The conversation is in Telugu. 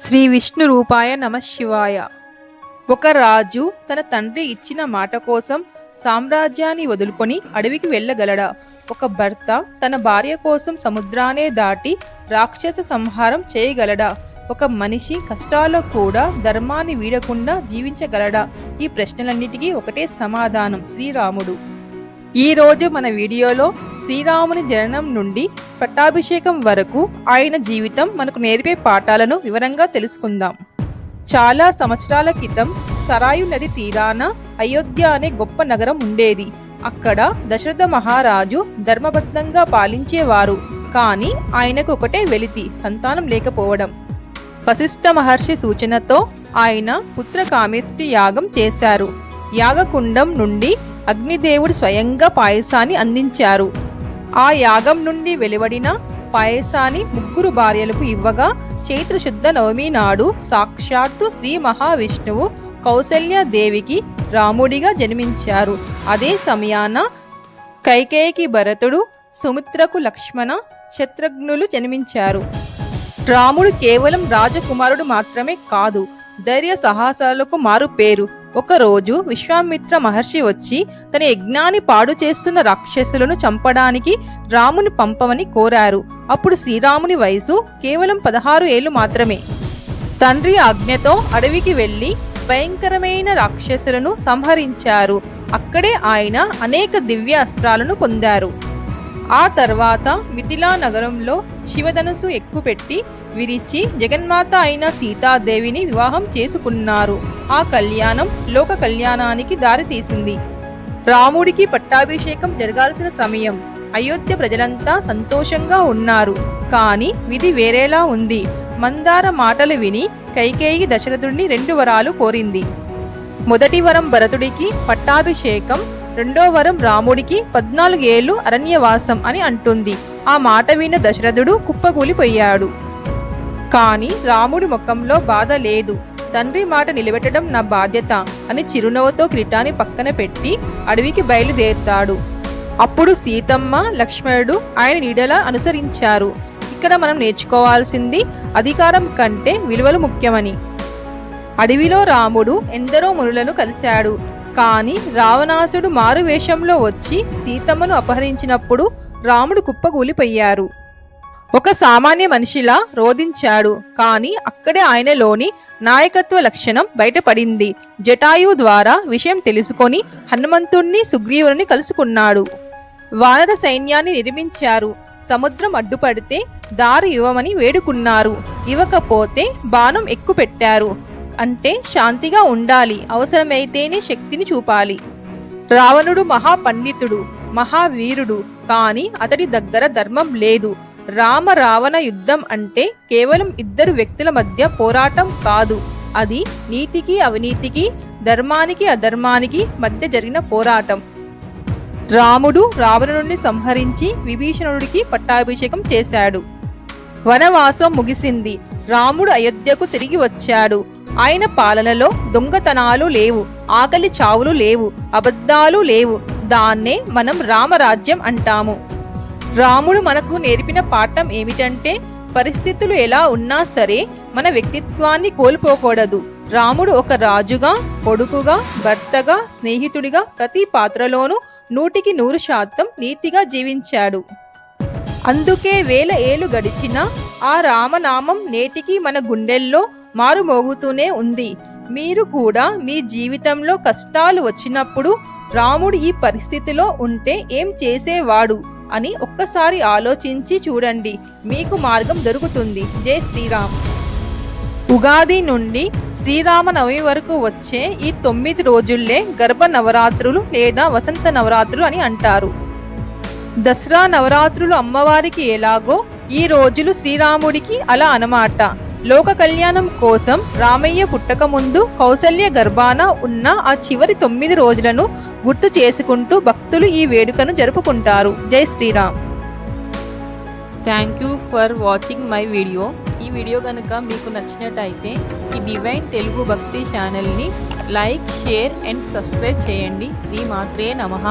శ్రీ విష్ణు రూపాయ నమః శివాయ. ఒక రాజు తన తండ్రి ఇచ్చిన మాట కోసం సామ్రాజ్యాన్ని వదులుకొని అడవికి వెళ్ళగలడా? ఒక భర్త తన భార్య కోసం సముద్రానే దాటి రాక్షస సంహారం చేయగలడా? ఒక మనిషి కష్టాల్లో కూడా ధర్మాన్ని వీడకుండా జీవించగలడా? ఈ ప్రశ్నలన్నిటికీ ఒకటే సమాధానం: శ్రీరాముడు. ఈ రోజు మన వీడియోలో శ్రీరాముని జననం నుండి పట్టాభిషేకం వరకు ఆయన జీవితం మనకు నేర్పే పాఠాలను వివరంగా తెలుసుకుందాం. చాలా సంవత్సరాల క్రితం సరాయు నది తీరాన అయోధ్య అనే గొప్ప నగరం ఉండేది. అక్కడ దశరథ మహారాజు ధర్మబద్ధంగా పాలించేవారు. కానీ ఆయనకు ఒకటే వెలితి: సంతానం లేకపోవడం. వశిష్ఠ మహర్షి సూచనతో ఆయన పుత్రకామేష్టి యాగం చేశారు. యాగకుండం నుండి అగ్నిదేవుడు స్వయంగా పాయసాన్ని అందించారు. ఆ యాగం నుండి వెలువడిన పాయసాన్ని ముగ్గురు భార్యలకు ఇవ్వగా చైత్రశుద్ధ నవమి నాడు సాక్షాత్తు శ్రీ మహావిష్ణువు కౌసల్యాదేవికి రాముడిగా జన్మించారు. అదే సమయాన కైకేయికి భరతుడు, సుమిత్రకు లక్ష్మణ, శత్రుఘ్నులు జన్మించారు. రాముడు కేవలం రాజకుమారుడు మాత్రమే కాదు, ధైర్య సాహసాలకు మారు పేరు. ఒకరోజు విశ్వామిత్ర మహర్షి వచ్చి తన యజ్ఞాన్ని పాడు చేస్తున్న రాక్షసులను చంపడానికి రాముని పంపమని కోరారు. అప్పుడు శ్రీరాముని వయసు కేవలం 16 ఏళ్లు మాత్రమే. తండ్రి ఆజ్ఞతో అడవికి వెళ్లి భయంకరమైన రాక్షసులను సంహరించారు. అక్కడే ఆయన అనేక దివ్య అస్త్రాలను పొందారు. ఆ తర్వాత మిథిలా నగరంలో శివధనుసు ఎక్కుపెట్టి విరిచి జగన్మాత అయిన సీతాదేవిని వివాహం చేసుకున్నారు. ఆ కళ్యాణం లోక కళ్యాణానికి దారితీసింది. రాముడికి పట్టాభిషేకం జరగాల్సిన సమయం. అయోధ్య ప్రజలంతా సంతోషంగా ఉన్నారు. కానీ విధి వేరేలా ఉంది. మందార మాటలు విని కైకేయి దశరథుడిని 2 వరాలు కోరింది. మొదటి వరం భరతుడికి పట్టాభిషేకం, రెండో వరం రాముడికి 14 ఏళ్లు అరణ్యవాసం అని అంటుంది. ఆ మాట విన్న దశరథుడు కుప్పకూలిపోయాడు. కానీ రాముడి ముఖంలో బాధ లేదు. తండ్రి మాట నిలబెట్టడం నా బాధ్యత అని చిరునవ్వుతో కిరీటాన్ని పక్కన పెట్టి అడవికి బయలుదేరుతాడు. అప్పుడు సీతమ్మ, లక్ష్మణుడు ఆయన నీడలా అనుసరించారు. ఇక్కడ మనం నేర్చుకోవాల్సింది అధికారం కంటే విలువలు ముఖ్యమని. అడవిలో రాముడు ఎందరో మునులను కలిశాడు. కానీ రావణాసుడు మారు వేషంలో వచ్చి సీతమ్మను అపహరించినప్పుడు రాముడు కుప్పకూలిపోయారు. ఒక సామాన్య మనిషిలా రోధించాడు. కానీ అక్కడే ఆయనలోని నాయకత్వ లక్షణం బయటపడింది. జటాయువు ద్వారా విషయం తెలుసుకొని హనుమంతుణ్ణి, సుగ్రీవుని కలుసుకున్నాడు. వానర సైన్యాన్ని నిర్మించారు. సముద్రం అడ్డుపడితే దారి ఇవ్వమని వేడుకున్నారు. ఇవ్వకపోతే బాణం ఎక్కుపెట్టారు. అంటే శాంతిగా ఉండాలి, అవసరమైతేనే శక్తిని చూపాలి. రావణుడు మహాపండితుడు, మహావీరుడు. కానీ అతడి దగ్గర ధర్మం లేదు. రామ రావణ యుద్ధం అంటే కేవలం 2 వ్యక్తుల మధ్య పోరాటం కాదు. అది నీతికి అవినీతికి, ధర్మానికి అధర్మానికి మధ్య జరిగిన పోరాటం. రాముడు రావణుడిని సంహరించి విభీషణుడికి పట్టాభిషేకం చేశాడు. వనవాసం ముగిసింది. రాముడు అయోధ్యకు తిరిగి వచ్చాడు. ఆయన పాలనలో దొంగతనాలు లేవు, ఆకలి చావులు లేవు, అబద్ధాలు లేవు. దాన్నే మనం రామరాజ్యం అంటాము. రాముడు మనకు నేర్పిన పాఠం ఏమిటంటే పరిస్థితులు ఎలా ఉన్నా సరే మన వ్యక్తిత్వాన్ని కోల్పోకూడదు. రాముడు ఒక రాజుగా, కొడుకుగా, భర్తగా, స్నేహితుడిగా ప్రతి పాత్రలోనూ 100% నీతిగా జీవించాడు. అందుకే 1000 ఏళ్లు గడిచినా ఆ రామనామం నేటికి మన గుండెల్లో మారుమోగుతూనే ఉంది. మీరు కూడా మీ జీవితంలో కష్టాలు వచ్చినప్పుడు రాముడు ఈ పరిస్థితిలో ఉంటే ఏం చేసేవాడు అని ఒక్కసారి ఆలోచించి చూడండి. మీకు మార్గం దొరుకుతుంది. జై శ్రీరామ్. ఉగాది నుండి శ్రీరామనవమి వరకు వచ్చే ఈ 9 రోజుల్లే గర్భ నవరాత్రులు లేదా వసంత నవరాత్రులు అని అంటారు. దసరా నవరాత్రులు అమ్మవారికి ఎలాగో ఈ రోజులు శ్రీరాముడికి అలా అన్నమాట. లోక కళ్యాణం కోసం రామయ్య పుట్టక ముందు కౌసల్య గర్భాన ఉన్న ఆ చివరి 9 రోజులను గుర్తు చేసుకుంటూ భక్తులు ఈ వేడుకను జరుపుకుంటారు. జై Shriram. Thank you for watching my video. ఈ వీడియో కనుక మీకు నచ్చినట్టయితే ఈ డివైన్ తెలుగు భక్తి ఛానల్ని లైక్, షేర్ అండ్ సబ్స్క్రైబ్ చేయండి. శ్రీమాత్రే నమః.